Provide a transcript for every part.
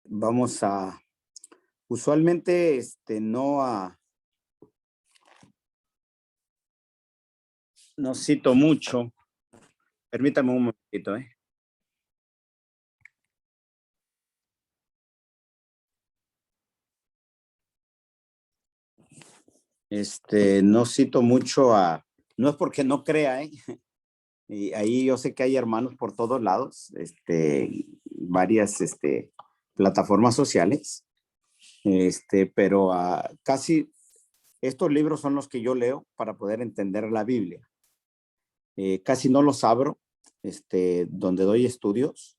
Vamos a, usualmente, no cito mucho. Permítame un momentito, ¿eh? No cito mucho no es porque no crea, ¿eh? Y ahí yo sé que hay hermanos por todos lados, varias, plataformas sociales, pero casi estos libros son los que yo leo para poder entender la Biblia. Casi no los abro, donde doy estudios,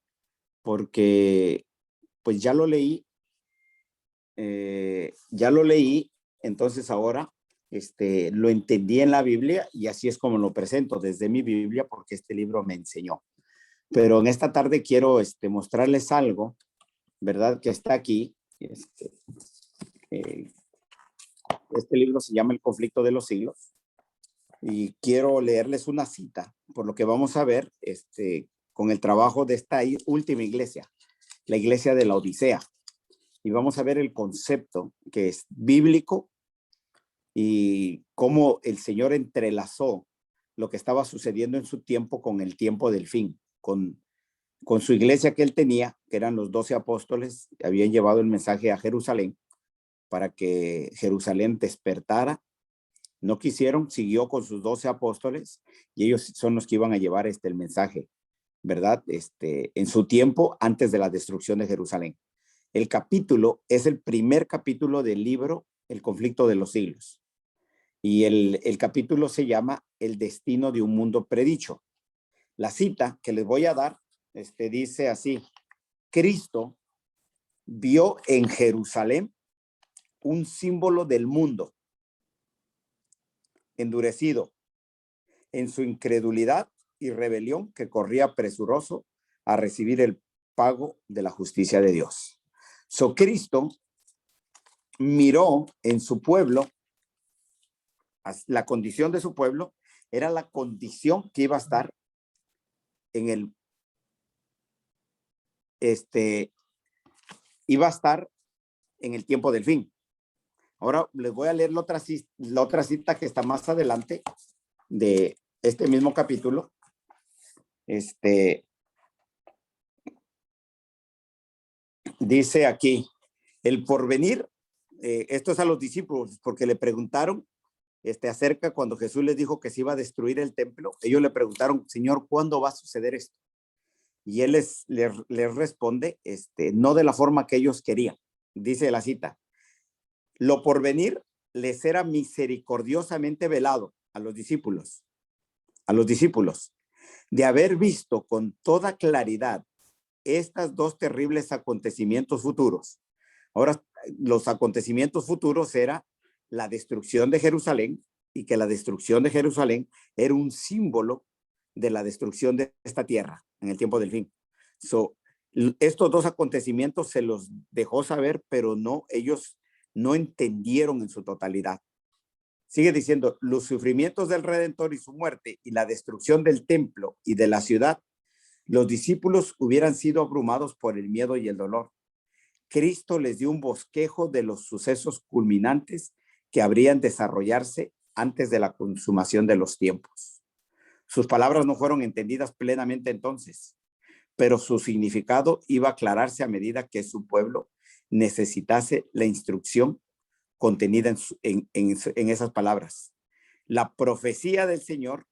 porque pues ya lo leí, entonces ahora lo entendí en la Biblia y así es como lo presento desde mi Biblia porque este libro me enseñó. Pero en esta tarde quiero mostrarles algo, ¿verdad? Que está aquí. Eh, este libro se llama El conflicto de los siglos y quiero leerles una cita, por lo que vamos a ver con el trabajo de esta última iglesia, la iglesia de la Odisea. Y vamos a ver el concepto que es bíblico y cómo el Señor entrelazó lo que estaba sucediendo en su tiempo con el tiempo del fin, con su iglesia que él tenía, que eran los 12 apóstoles, que habían llevado el mensaje a Jerusalén para que Jerusalén despertara. No quisieron, siguió con sus 12 apóstoles y ellos son los que iban a llevar el mensaje, ¿verdad? En su tiempo antes de la destrucción de Jerusalén. El capítulo es el primer capítulo del libro El conflicto de los siglos. Y el capítulo se llama El destino de un mundo predicho. La cita que les voy a dar dice así: Cristo vio en Jerusalén un símbolo del mundo endurecido en su incredulidad y rebelión, que corría presuroso a recibir el pago de la justicia de Dios. Cristo miró en su pueblo, la condición de su pueblo era la condición que iba a estar en iba a estar en el tiempo del fin. Ahora les voy a leer la otra cita que está más adelante de este mismo capítulo. Dice aquí, el porvenir, esto es a los discípulos, porque le preguntaron acerca cuando Jesús les dijo que se iba a destruir el templo. Ellos le preguntaron: Señor, ¿cuándo va a suceder esto? Y él les responde, no de la forma que ellos querían. Dice la cita: lo porvenir les era misericordiosamente velado a los discípulos, de haber visto con toda claridad estos dos terribles acontecimientos futuros. Ahora, los acontecimientos futuros era la destrucción de Jerusalén, y que la destrucción de Jerusalén era un símbolo de la destrucción de esta tierra en el tiempo del fin. Estos dos acontecimientos se los dejó saber, pero ellos no entendieron en su totalidad. Sigue diciendo: los sufrimientos del Redentor y su muerte y la destrucción del templo y de la ciudad, los discípulos hubieran sido abrumados por el miedo y el dolor. Cristo les dio un bosquejo de los sucesos culminantes que habrían desarrollarse antes de la consumación de los tiempos. Sus palabras no fueron entendidas plenamente entonces, pero su significado iba a aclararse a medida que su pueblo necesitase la instrucción contenida en esas palabras. La profecía del Señor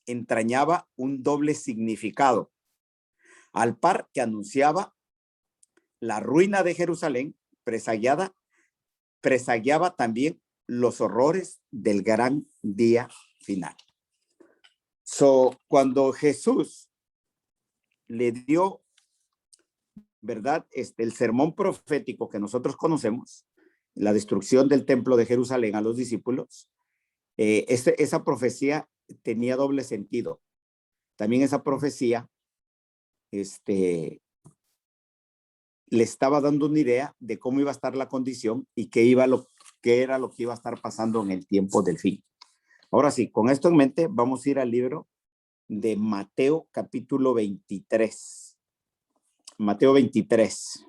entrañaba un doble significado, al par que anunciaba la ruina de Jerusalén, presagiaba también los horrores del gran día final. Cuando Jesús le dio, ¿verdad?, el sermón profético que nosotros conocemos, la destrucción del templo de Jerusalén, a los discípulos, esa profecía tenía doble sentido. También esa profecía le estaba dando una idea de cómo iba a estar la condición y qué era lo que iba a estar pasando en el tiempo del fin. Ahora sí, con esto en mente, vamos a ir al libro de Mateo capítulo 23. Mateo 23.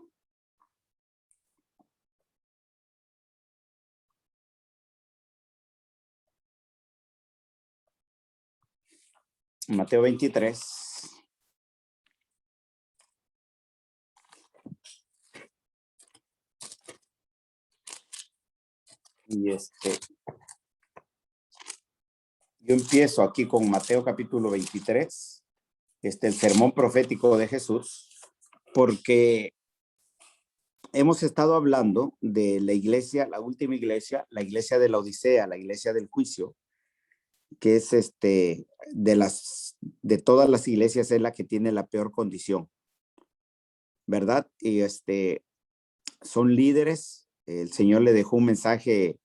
Mateo 23. Y yo empiezo aquí con Mateo capítulo 23, el sermón profético de Jesús, porque hemos estado hablando de la iglesia, la última iglesia, la iglesia de la Odisea, la iglesia del juicio, que es de todas las iglesias es la que tiene la peor condición, ¿verdad? Y son líderes, el Señor le dejó un mensaje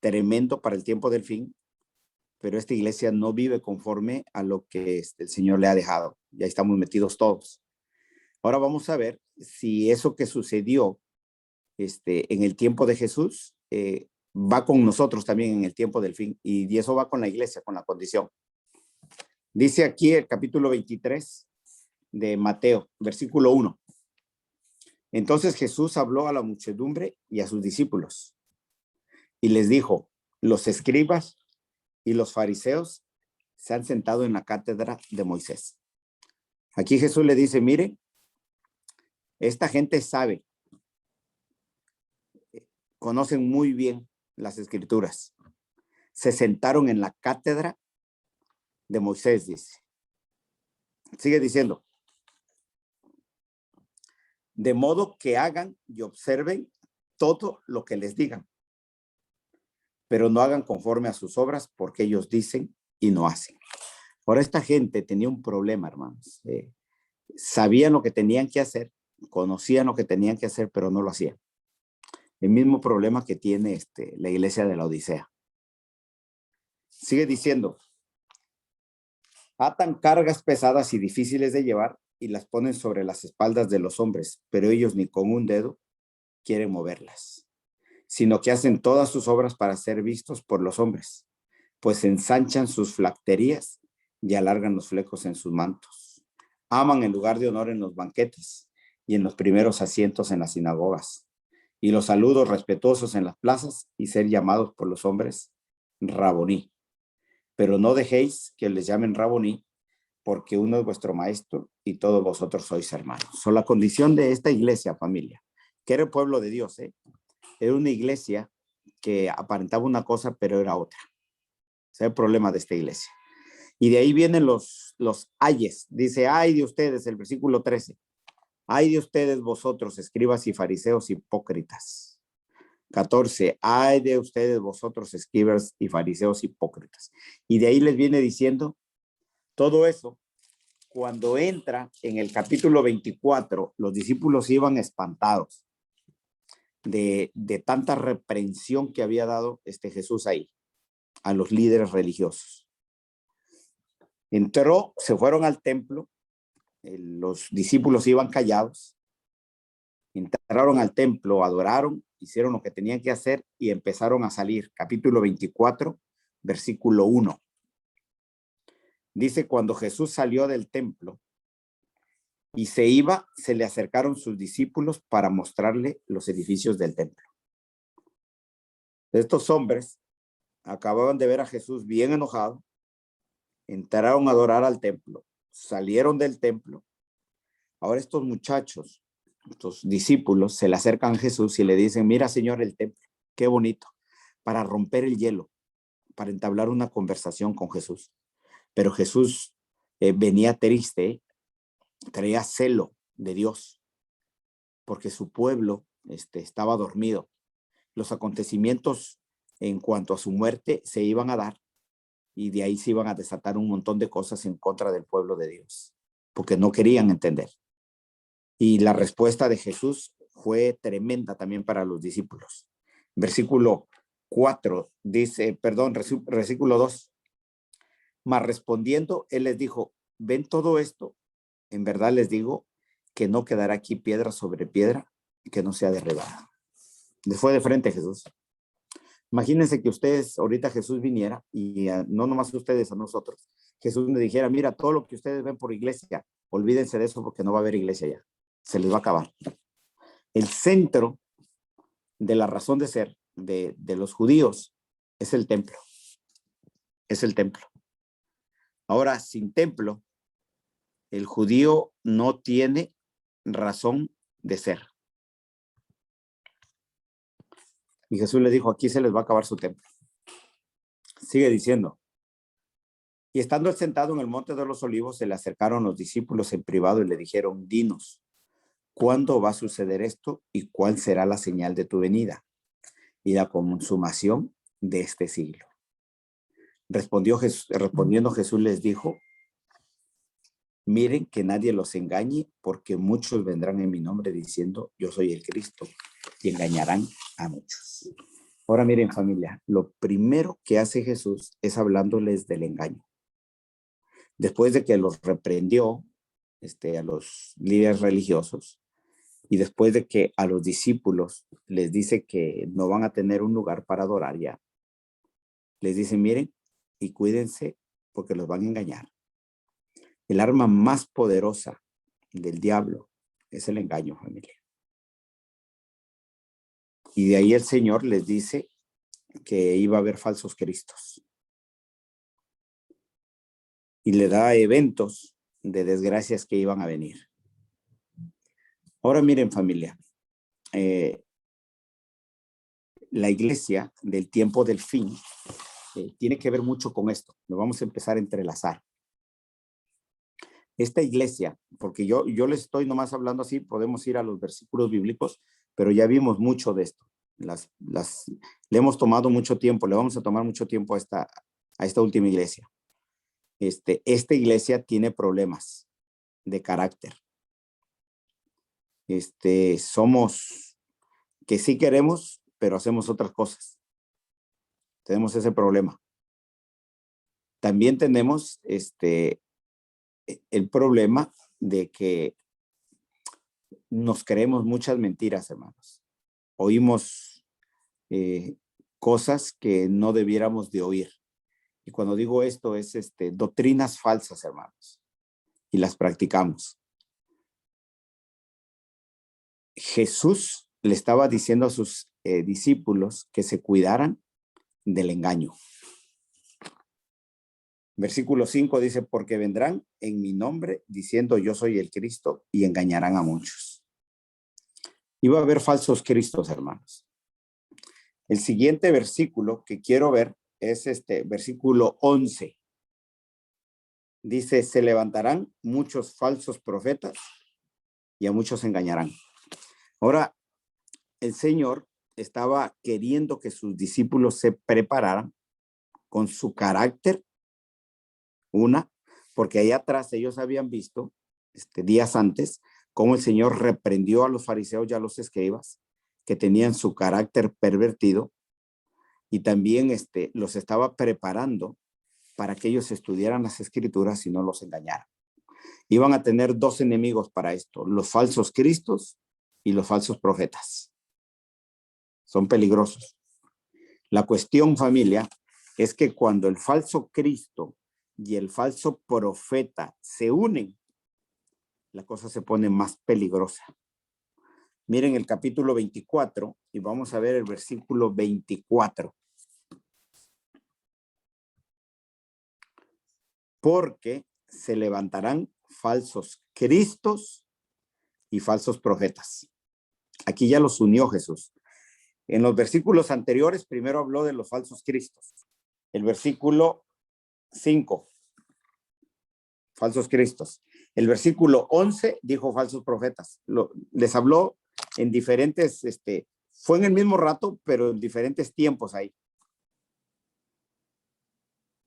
tremendo para el tiempo del fin, pero esta iglesia no vive conforme a lo que el Señor le ha dejado. Ya estamos metidos todos. Ahora vamos a ver si eso que sucedió en el tiempo de Jesús va con nosotros también en el tiempo del fin, y eso va con la iglesia, con la condición. Dice aquí el capítulo 23 de Mateo, versículo 1. Entonces Jesús habló a la muchedumbre y a sus discípulos y les dijo: los escribas y los fariseos se han sentado en la cátedra de Moisés. Aquí Jesús le dice: mire, esta gente sabe, conocen muy bien las escrituras. Se sentaron en la cátedra de Moisés, dice. Sigue diciendo: de modo que hagan y observen todo lo que les digan, pero no hagan conforme a sus obras, porque ellos dicen y no hacen. Ahora, esta gente tenía un problema, hermanos. Sabían lo que tenían que hacer, conocían lo que tenían que hacer, pero no lo hacían. El mismo problema que tiene la iglesia de la Odisea. Sigue diciendo: atan cargas pesadas y difíciles de llevar y las ponen sobre las espaldas de los hombres, pero ellos ni con un dedo quieren moverlas, sino que hacen todas sus obras para ser vistos por los hombres, pues ensanchan sus flacterías y alargan los flecos en sus mantos. Aman el lugar de honor en los banquetes y en los primeros asientos en las sinagogas, y los saludos respetuosos en las plazas y ser llamados por los hombres Raboní. Pero no dejéis que les llamen Raboní, porque uno es vuestro maestro y todos vosotros sois hermanos. So, la condición de esta iglesia, familia, que era el pueblo de Dios, era una iglesia que aparentaba una cosa, pero era otra. Ese es el problema de esta iglesia. Y de ahí vienen los ayes. Dice: ay de ustedes, el versículo 13. Ay de ustedes vosotros, escribas y fariseos hipócritas. 14. Ay de ustedes vosotros, escribas y fariseos hipócritas. Y de ahí les viene diciendo todo eso. Cuando entra en el capítulo 24, los discípulos iban espantados de tanta reprensión que había dado Jesús ahí a los líderes religiosos. Entró, se fueron al templo, los discípulos iban callados, entraron al templo, adoraron, hicieron lo que tenían que hacer y empezaron a salir. Capítulo 24, versículo 1. Dice: cuando Jesús salió del templo y se iba, se le acercaron sus discípulos para mostrarle los edificios del templo. Estos hombres acababan de ver a Jesús bien enojado, entraron a adorar al templo, salieron del templo. Ahora estos muchachos, estos discípulos, se le acercan a Jesús y le dicen: mira, Señor, el templo, qué bonito, para romper el hielo, para entablar una conversación con Jesús. Pero Jesús venía triste, traía celo de Dios, porque su pueblo estaba dormido. Los acontecimientos en cuanto a su muerte se iban a dar, y de ahí se iban a desatar un montón de cosas en contra del pueblo de Dios, porque no querían entender. Y la respuesta de Jesús fue tremenda también para los discípulos. Versículo 4 dice, versículo 2. Mas respondiendo, él les dijo: ¿ven todo esto? En verdad les digo que no quedará aquí piedra sobre piedra que no sea derribada. Les fue de frente Jesús. Imagínense que ustedes, ahorita Jesús viniera y no nomás ustedes, a nosotros. Jesús me dijera: mira, todo lo que ustedes ven por iglesia, olvídense de eso porque no va a haber iglesia ya. Se les va a acabar. El centro de la razón de ser de los judíos es el templo. Es el templo. Ahora, sin templo, el judío no tiene razón de ser. Y Jesús le dijo, aquí se les va a acabar su templo. Sigue diciendo. Y estando él sentado en el monte de los olivos, se le acercaron los discípulos en privado y le dijeron, dinos, ¿cuándo va a suceder esto y cuál será la señal de tu venida y la consumación de este siglo? Respondiendo Jesús les dijo, miren que nadie los engañe, porque muchos vendrán en mi nombre diciendo, yo soy el Cristo, y engañarán a muchos. Ahora miren, familia, lo primero que hace Jesús es hablándoles del engaño. Después de que los reprendió a los líderes religiosos y después de que a los discípulos les dice que no van a tener un lugar para adorar ya, les dice, miren y cuídense porque los van a engañar. El arma más poderosa del diablo es el engaño, familia. Y de ahí el Señor les dice que iba a haber falsos cristos. Y le da eventos de desgracias que iban a venir. Ahora miren, familia, la iglesia del tiempo del fin tiene que ver mucho con esto. Lo vamos a empezar a entrelazar. Esta iglesia, porque yo les estoy nomás hablando así, podemos ir a los versículos bíblicos, pero ya vimos mucho de esto. Le hemos tomado mucho tiempo, le vamos a tomar mucho tiempo a esta última iglesia. Esta iglesia tiene problemas de carácter. Somos que sí queremos, pero hacemos otras cosas. Tenemos ese problema. También tenemos el problema de que nos creemos muchas mentiras, hermanos. Oímos cosas que no debiéramos de oír. Y cuando digo esto es doctrinas falsas, hermanos. Y las practicamos. Jesús le estaba diciendo a sus discípulos que se cuidaran del engaño. Versículo 5 dice, porque vendrán en mi nombre diciendo yo soy el Cristo y engañarán a muchos. Y va a haber falsos cristos, hermanos. El siguiente versículo que quiero ver es versículo 11. Dice, se levantarán muchos falsos profetas y a muchos engañarán. Ahora, el Señor estaba queriendo que sus discípulos se prepararan con su carácter, porque ahí atrás ellos habían visto, días antes, cómo el Señor reprendió a los fariseos y a los escribas que tenían su carácter pervertido y también los estaba preparando para que ellos estudiaran las escrituras y no los engañaran. Iban a tener dos enemigos para esto, los falsos cristos y los falsos profetas. Son peligrosos. La cuestión, familia, es que cuando el falso Cristo y el falso profeta se unen, la cosa se pone más peligrosa. Miren el capítulo 24 y vamos a ver el versículo 24. Porque se levantarán falsos cristos y falsos profetas. Aquí ya los unió Jesús. En los versículos anteriores, primero habló de los falsos cristos. El versículo 5, falsos cristos. El versículo 11 dijo falsos profetas. Les habló en diferentes, fue en el mismo rato, pero en diferentes tiempos ahí.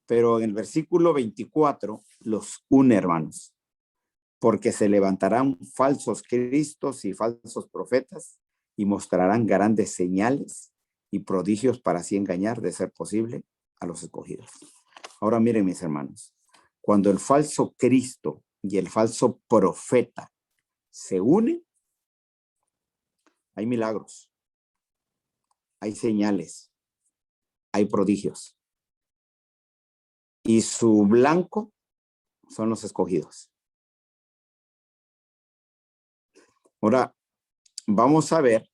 Pero en el versículo 24 los une, hermanos. Porque se levantarán falsos cristos y falsos profetas y mostrarán grandes señales y prodigios para así engañar, de ser posible, a los escogidos. Ahora miren, mis hermanos, cuando el falso Cristo y el falso profeta se unen, hay milagros, hay señales, hay prodigios. Y su blanco son los escogidos. Ahora, vamos a ver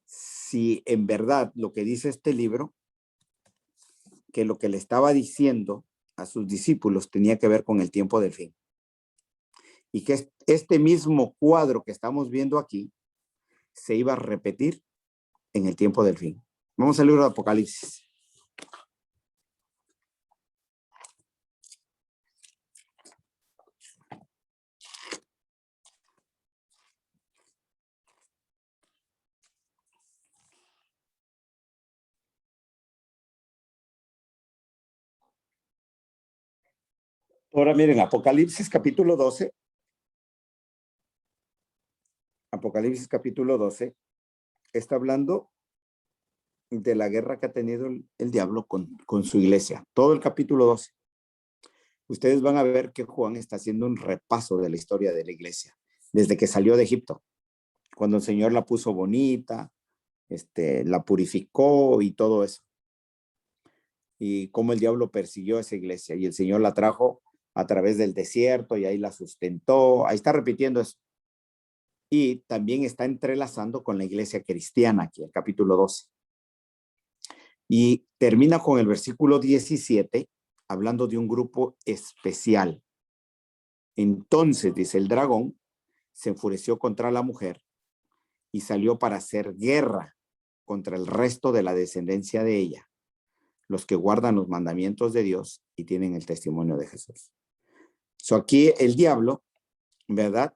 si en verdad lo que dice este libro, que lo que le estaba diciendo a sus discípulos tenía que ver con el tiempo del fin. Y que este mismo cuadro que estamos viendo aquí se iba a repetir en el tiempo del fin. Vamos al libro de Apocalipsis. Ahora miren, Apocalipsis capítulo 12. Apocalipsis capítulo 12 está hablando de la guerra que ha tenido el diablo con su iglesia. Todo el capítulo 12. Ustedes van a ver que Juan está haciendo un repaso de la historia de la iglesia, desde que salió de Egipto, cuando el Señor la puso bonita, la purificó y todo eso. Y cómo el diablo persiguió a esa iglesia y el Señor la trajo a través del desierto y ahí la sustentó. Ahí está repitiendo eso. Y también está entrelazando con la iglesia cristiana aquí, el capítulo 12. Y termina con el versículo 17, hablando de un grupo especial. Entonces, dice, el dragón se enfureció contra la mujer y salió para hacer guerra contra el resto de la descendencia de ella, los que guardan los mandamientos de Dios y tienen el testimonio de Jesús. Aquí el diablo, ¿verdad?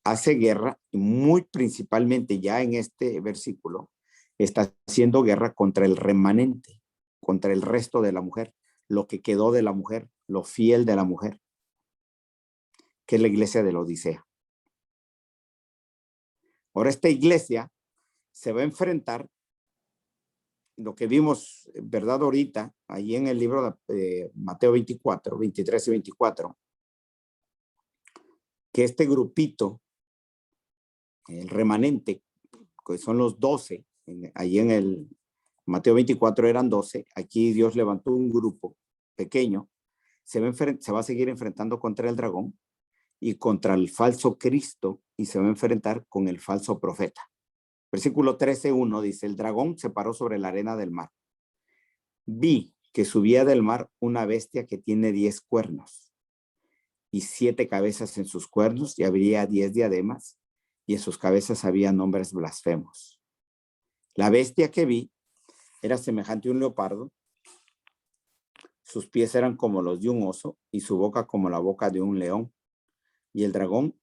Hace guerra y muy principalmente ya en este versículo está haciendo guerra contra el remanente, contra el resto de la mujer, lo que quedó de la mujer, lo fiel de la mujer, que es la iglesia de la Odisea. Ahora esta iglesia se va a enfrentar lo que vimos, ¿verdad? Ahorita, ahí en el libro de Mateo 24, 23 y 24, que este grupito, el remanente, que son los 12, ahí en el Mateo 24 eran 12, aquí Dios levantó un grupo pequeño, se va a seguir enfrentando contra el dragón y contra el falso Cristo y se va a enfrentar con el falso profeta. Versículo 13:1 dice, el dragón se paró sobre la arena del mar. Vi que subía del mar una bestia que tiene 10 cuernos y 7 cabezas en sus cuernos y habría 10 diademas y en sus cabezas había nombres blasfemos. La bestia que vi era semejante a un leopardo, sus pies eran como los de un oso y su boca como la boca de un león. Y el dragón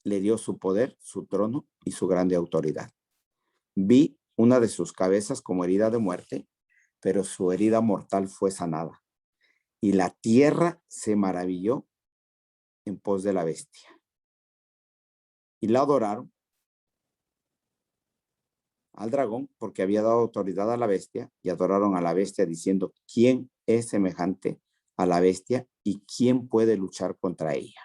le dio su poder, su trono y su grande autoridad. Vi una de sus cabezas como herida de muerte, pero su herida mortal fue sanada. Y la tierra se maravilló en pos de la bestia. Y la adoraron al dragón porque había dado autoridad a la bestia y adoraron a la bestia diciendo, ¿quién es semejante a la bestia y quién puede luchar contra ella?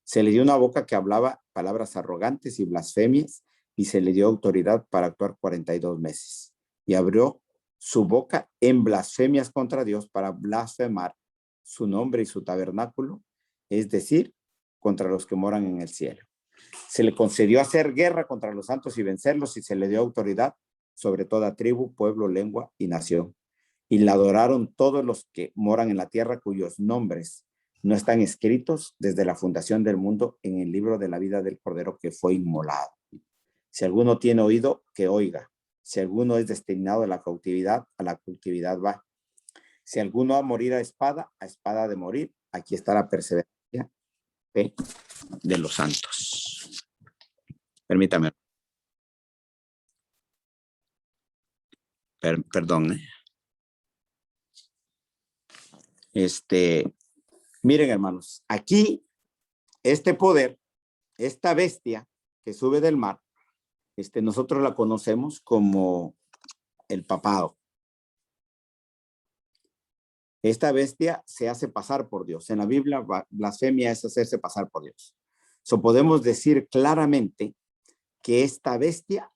Se le dio una boca que hablaba palabras arrogantes y blasfemias y se le dio autoridad para actuar 42 meses. Y abrió su boca en blasfemias contra Dios para blasfemar su nombre y su tabernáculo, es decir, contra los que moran en el cielo. Se le concedió hacer guerra contra los santos y vencerlos y se le dio autoridad sobre toda tribu, pueblo, lengua y nación. Y la adoraron todos los que moran en la tierra cuyos nombres no están escritos desde la fundación del mundo en el libro de la vida del Cordero que fue inmolado. Si alguno tiene oído, que oiga. Si alguno es destinado a la cautividad va. Si alguno va a morir a espada de morir. Aquí está la perseverancia de los santos. Permítame. Perdón. Miren, hermanos, aquí este poder, esta bestia que sube del mar, nosotros la conocemos como el papado. Esta bestia se hace pasar por Dios. En la Biblia, blasfemia es hacerse pasar por Dios. Podemos decir claramente que esta bestia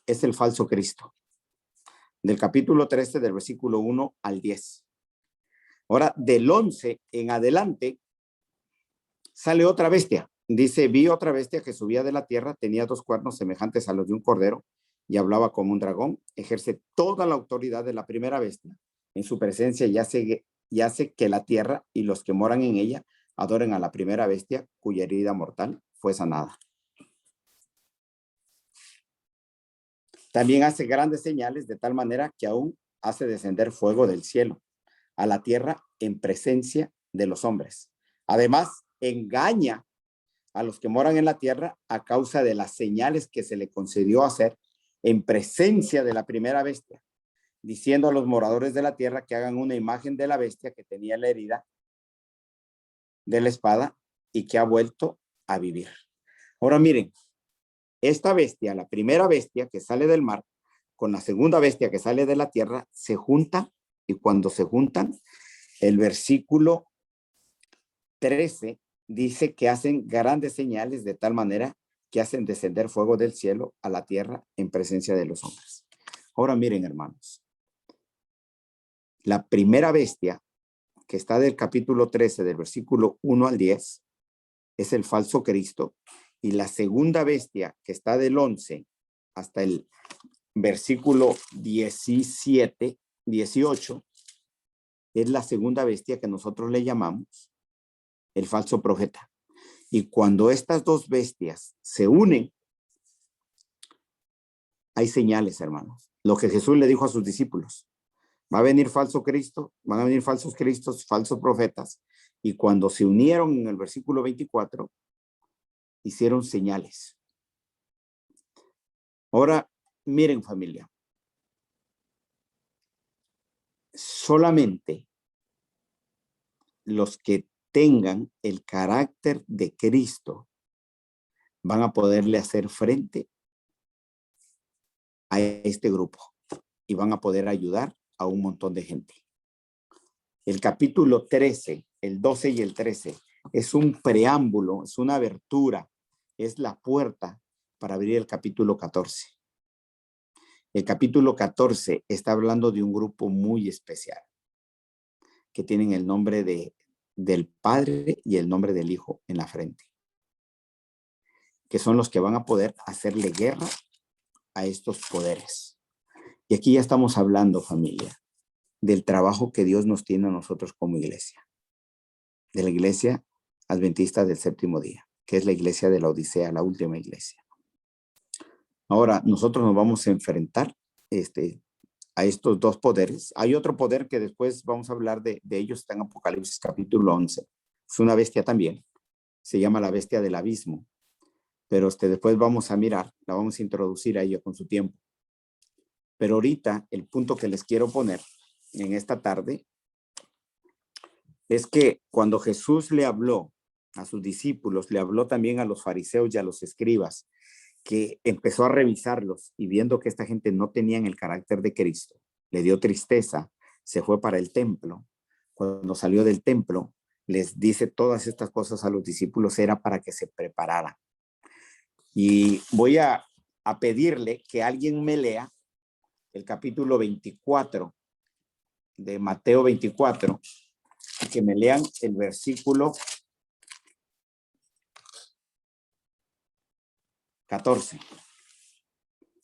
es el falso Cristo. Del capítulo 13, del versículo 1 al 10. Ahora, del 11 en adelante, sale otra bestia. Dice, vi otra bestia que subía de la tierra, tenía 2 cuernos semejantes a los de un cordero y hablaba como un dragón. Ejerce toda la autoridad de la primera bestia en su presencia y hace que la tierra y los que moran en ella adoren a la primera bestia cuya herida mortal fue sanada. También hace grandes señales de tal manera que aún hace descender fuego del cielo a la tierra en presencia de los hombres. Además, engaña a los que moran en la tierra a causa de las señales que se le concedió hacer en presencia de la primera bestia, diciendo a los moradores de la tierra que hagan una imagen de la bestia que tenía la herida de la espada y que ha vuelto a vivir. Ahora miren, esta bestia, la primera bestia que sale del mar, con la segunda bestia que sale de la tierra, se juntan, y cuando se juntan, el versículo 13 dice que hacen grandes señales de tal manera que hacen descender fuego del cielo a la tierra en presencia de los hombres. Ahora miren, hermanos, la primera bestia que está del capítulo 13, del versículo 1 al 10, es el falso Cristo, y la segunda bestia que está del 11 hasta el versículo 17, 18, es la segunda bestia que nosotros le llamamos el falso profeta. Y cuando estas dos bestias se unen, hay señales, hermanos. Lo que Jesús le dijo a sus discípulos: va a venir falso Cristo, van a venir falsos cristos, falsos profetas. Y cuando se unieron en el versículo 24, hicieron señales. Ahora, miren, familia, solamente los que tengan el carácter de Cristo van a poderle hacer frente a este grupo y van a poder ayudar a un montón de gente. El capítulo 13, el 12 y el 13 es un preámbulo, es una abertura, es la puerta para abrir el capítulo 14. El capítulo 14 está hablando de un grupo muy especial que tienen el nombre del Padre y el nombre del Hijo en la frente, que son los que van a poder hacerle guerra a estos poderes. Y aquí ya estamos hablando, familia, del trabajo que Dios nos tiene a nosotros como iglesia, de la iglesia adventista del séptimo día, que es la iglesia de la Odisea, la última iglesia. Ahora, nosotros nos vamos a enfrentar a estos dos poderes. Hay otro poder que después vamos a hablar de ellos, está en Apocalipsis capítulo 11. Es una bestia también, se llama la bestia del abismo, pero después vamos a mirar, la vamos a introducir a ella con su tiempo. Pero ahorita el punto que les quiero poner en esta tarde es que cuando Jesús le habló a sus discípulos, le habló también a los fariseos y a los escribas, que empezó a revisarlos y viendo que esta gente no tenían el carácter de Cristo, le dio tristeza, se fue para el templo. Cuando salió del templo, les dice todas estas cosas a los discípulos, era para que se prepararan. Y voy a pedirle que alguien me lea el capítulo 24 de Mateo 24, que me lean el versículo 14.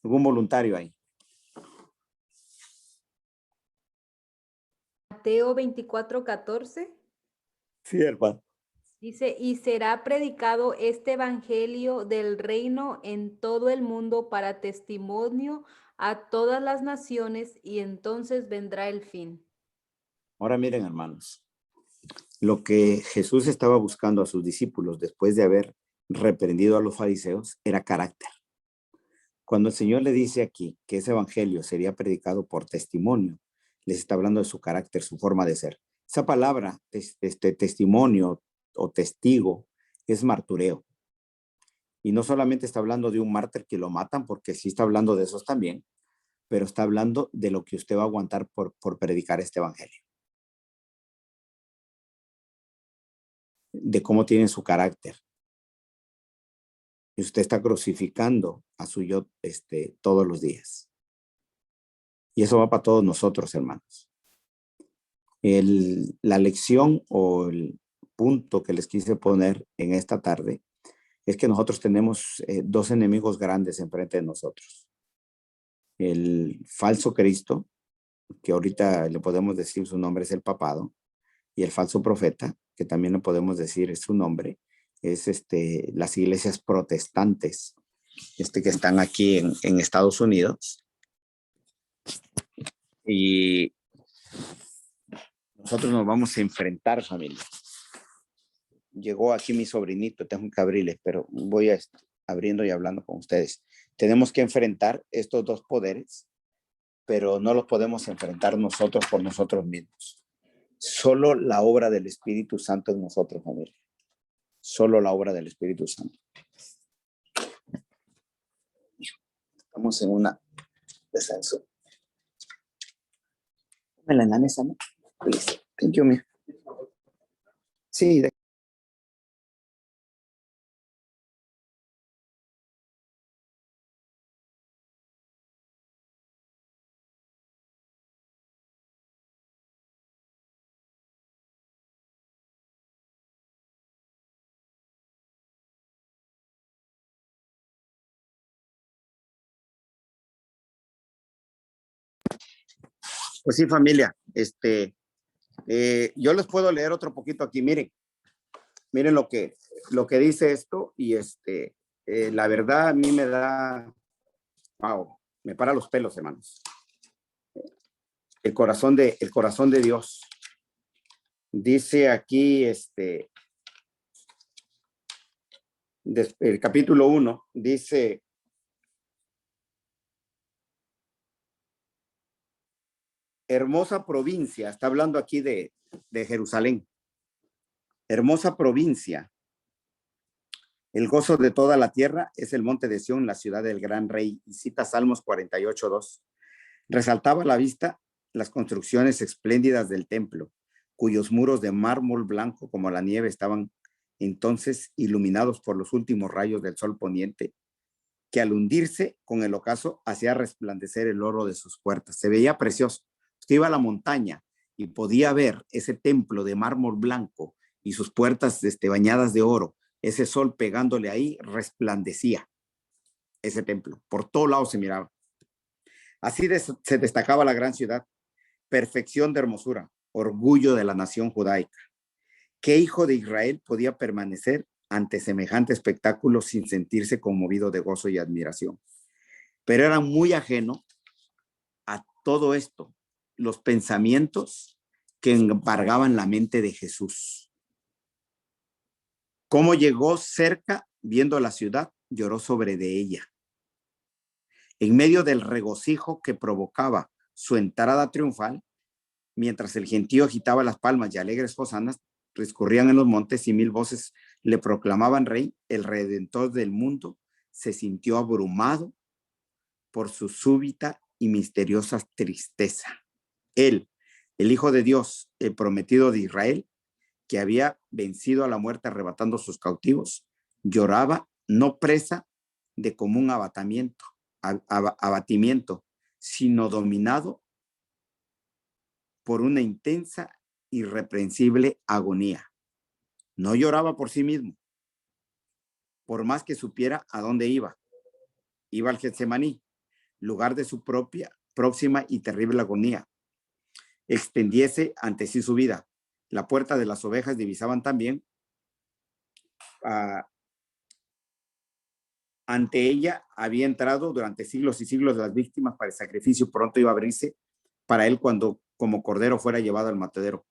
¿Algún voluntario ahí? Mateo 24:14. Sí, hermano. Dice, y será predicado este evangelio del reino en todo el mundo para testimonio a todas las naciones, y entonces vendrá el fin. Ahora miren, hermanos, lo que Jesús estaba buscando a sus discípulos después de haber reprendido a los fariseos era carácter. Cuando el Señor le dice aquí que ese evangelio sería predicado por testimonio, les está hablando de su carácter, su forma de ser. Esa palabra, testimonio o testigo, es martureo. Y no solamente está hablando de un mártir que lo matan, porque sí está hablando de esos también, pero está hablando de lo que usted va a aguantar por predicar este evangelio. De cómo tiene su carácter. Y usted está crucificando a su yo todos los días. Y eso va para todos nosotros, hermanos. La lección o el punto que les quise poner en esta tarde es que nosotros tenemos dos enemigos grandes enfrente de nosotros. El falso Cristo que ahorita le podemos decir su nombre es el papado, y el falso profeta, que también le podemos decir es su nombre, es las iglesias protestantes que están aquí en Estados Unidos. Y nosotros nos vamos a enfrentar, familia. Llegó aquí mi sobrinito, tengo que abrirles, pero voy abriendo y hablando con ustedes. Tenemos que enfrentar estos dos poderes, pero no los podemos enfrentar nosotros por nosotros mismos. Solo la obra del Espíritu Santo en nosotros, familia. Solo la obra del Espíritu Santo. Estamos en una descenso. Póngala en la mesa, ¿no? Please. Thank you, mía. Sí. Pues sí, familia. Yo les puedo leer otro poquito aquí. Miren lo que dice esto y la verdad a mí me da, wow, me para los pelos, hermanos. El corazón de Dios. Dice aquí, el capítulo 1, dice, hermosa provincia, está hablando aquí de Jerusalén. Hermosa provincia. El gozo de toda la tierra es el monte de Sión, la ciudad del gran rey. Y cita Salmos 48:2. Resaltaba a la vista las construcciones espléndidas del templo, cuyos muros de mármol blanco como la nieve estaban entonces iluminados por los últimos rayos del sol poniente, que al hundirse con el ocaso hacía resplandecer el oro de sus puertas. Se veía precioso. Usted iba a la montaña y podía ver ese templo de mármol blanco y sus puertas bañadas de oro. Ese sol pegándole ahí resplandecía ese templo. Por todos lados se miraba. Así se destacaba la gran ciudad, perfección de hermosura, orgullo de la nación judaica. ¿Qué hijo de Israel podía permanecer ante semejante espectáculo sin sentirse conmovido de gozo y admiración? Pero era muy ajeno a todo esto, los pensamientos que embargaban la mente de Jesús. Cómo llegó cerca, viendo la ciudad, lloró sobre de ella. En medio del regocijo que provocaba su entrada triunfal, mientras el gentío agitaba las palmas y alegres hosanas discurrían en los montes y 1000 voces le proclamaban rey, el redentor del mundo se sintió abrumado por su súbita y misteriosa tristeza. Él, el Hijo de Dios, el prometido de Israel, que había vencido a la muerte arrebatando sus cautivos, lloraba no presa de común abatimiento, sino dominado por una intensa, irreprensible agonía. No lloraba por sí mismo, por más que supiera a dónde iba. Iba al Getsemaní, lugar de su propia, próxima y terrible agonía. Extendiese ante sí su vida. La puerta de las ovejas divisaban también. Ante ella había entrado durante siglos y siglos las víctimas para el sacrificio. Pronto iba a abrirse para él cuando como cordero fuera llevado al matadero.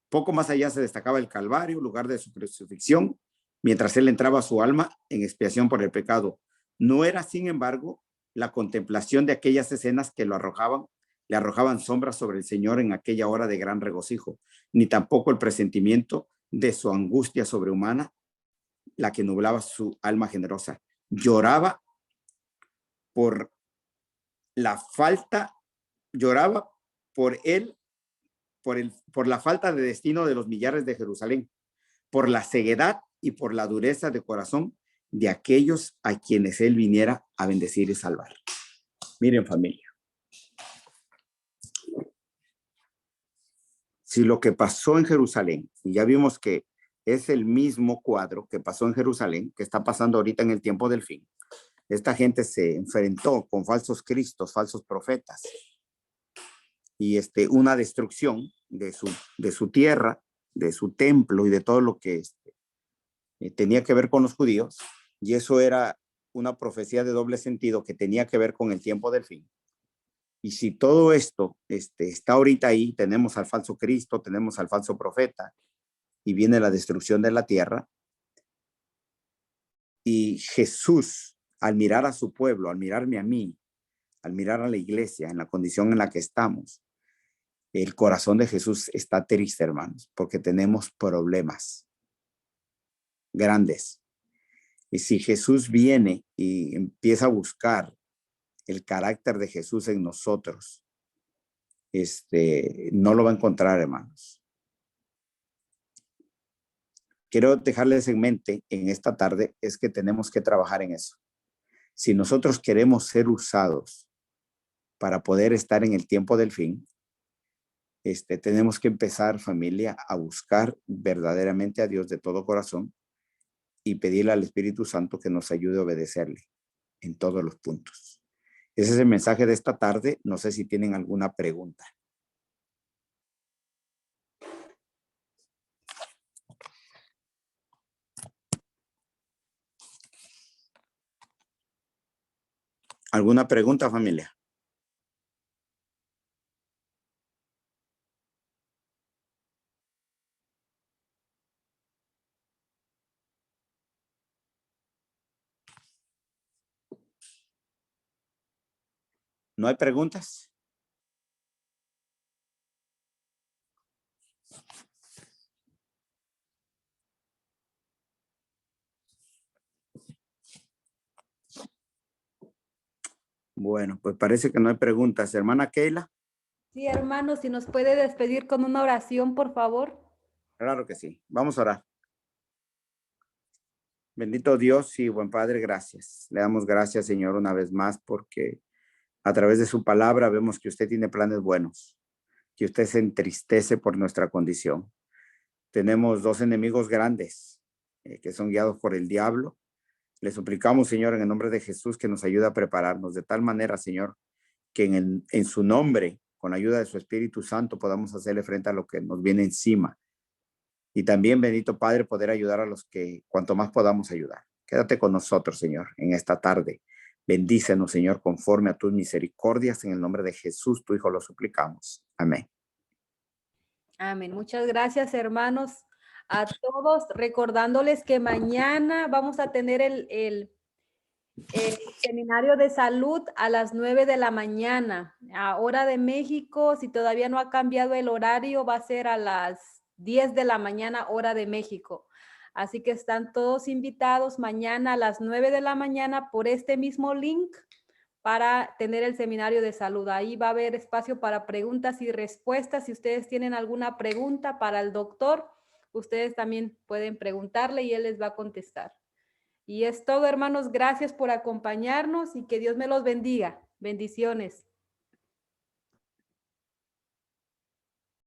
Poco más allá se destacaba el Calvario, lugar de su crucifixión, mientras él entraba a su alma en expiación por el pecado. No era, sin embargo, la contemplación de aquellas escenas que le arrojaban sombras sobre el Señor en aquella hora de gran regocijo, ni tampoco el presentimiento de su angustia sobrehumana, la que nublaba su alma generosa. Lloraba por la falta, lloraba por él, por la falta de destino de los millares de Jerusalén, por la ceguedad y por la dureza de corazón de aquellos a quienes él viniera a bendecir y salvar. Miren, familia, si lo que pasó en Jerusalén, y ya vimos que es el mismo cuadro que pasó en Jerusalén, que está pasando ahorita en el tiempo del fin, esta gente se enfrentó con falsos cristos, falsos profetas, y una destrucción de su tierra, de su templo y de todo lo que tenía que ver con los judíos, y eso era una profecía de doble sentido que tenía que ver con el tiempo del fin. Y si todo esto está ahorita ahí, tenemos al falso Cristo, tenemos al falso profeta, y viene la destrucción de la tierra, y Jesús, al mirar a su pueblo, al mirarme a mí, al mirar a la iglesia en la condición en la que estamos, el corazón de Jesús está triste, hermanos, porque tenemos problemas grandes. Y si Jesús viene y empieza a buscar el carácter de Jesús en nosotros, no lo va a encontrar, hermanos. Quiero dejarles en mente en esta tarde es que tenemos que trabajar en eso. Si nosotros queremos ser usados para poder estar en el tiempo del fin, tenemos que empezar, familia, a buscar verdaderamente a Dios de todo corazón y pedirle al Espíritu Santo que nos ayude a obedecerle en todos los puntos. Ese es el mensaje de esta tarde. No sé si tienen alguna pregunta. ¿Alguna pregunta, familia? ¿No hay preguntas? Bueno, pues parece que no hay preguntas. Hermana Keila. Sí, hermano, si nos puede despedir con una oración, por favor. Claro que sí. Vamos a orar. Bendito Dios y buen Padre, gracias. Le damos gracias, Señor, una vez más, porque a través de su palabra vemos que usted tiene planes buenos, que usted se entristece por nuestra condición. Tenemos dos enemigos grandes que son guiados por el diablo. Le suplicamos, Señor, en el nombre de Jesús, que nos ayude a prepararnos de tal manera, Señor, que en su nombre, con la ayuda de su Espíritu Santo, podamos hacerle frente a lo que nos viene encima. Y también, bendito Padre, poder ayudar a los que cuanto más podamos ayudar. Quédate con nosotros, Señor, en esta tarde. Bendícenos, Señor, conforme a tus misericordias. En el nombre de Jesús, tu Hijo, lo suplicamos. Amén. Amén. Muchas gracias, hermanos, a todos. Recordándoles que mañana vamos a tener el seminario de salud a las 9 de la mañana, a hora de México. Si todavía no ha cambiado el horario, va a ser a las 10 de la mañana, hora de México. Así que están todos invitados mañana a las 9 de la mañana por este mismo link para tener el seminario de salud. Ahí va a haber espacio para preguntas y respuestas. Si ustedes tienen alguna pregunta para el doctor, ustedes también pueden preguntarle y él les va a contestar. Y es todo, hermanos. Gracias por acompañarnos y que Dios me los bendiga. Bendiciones.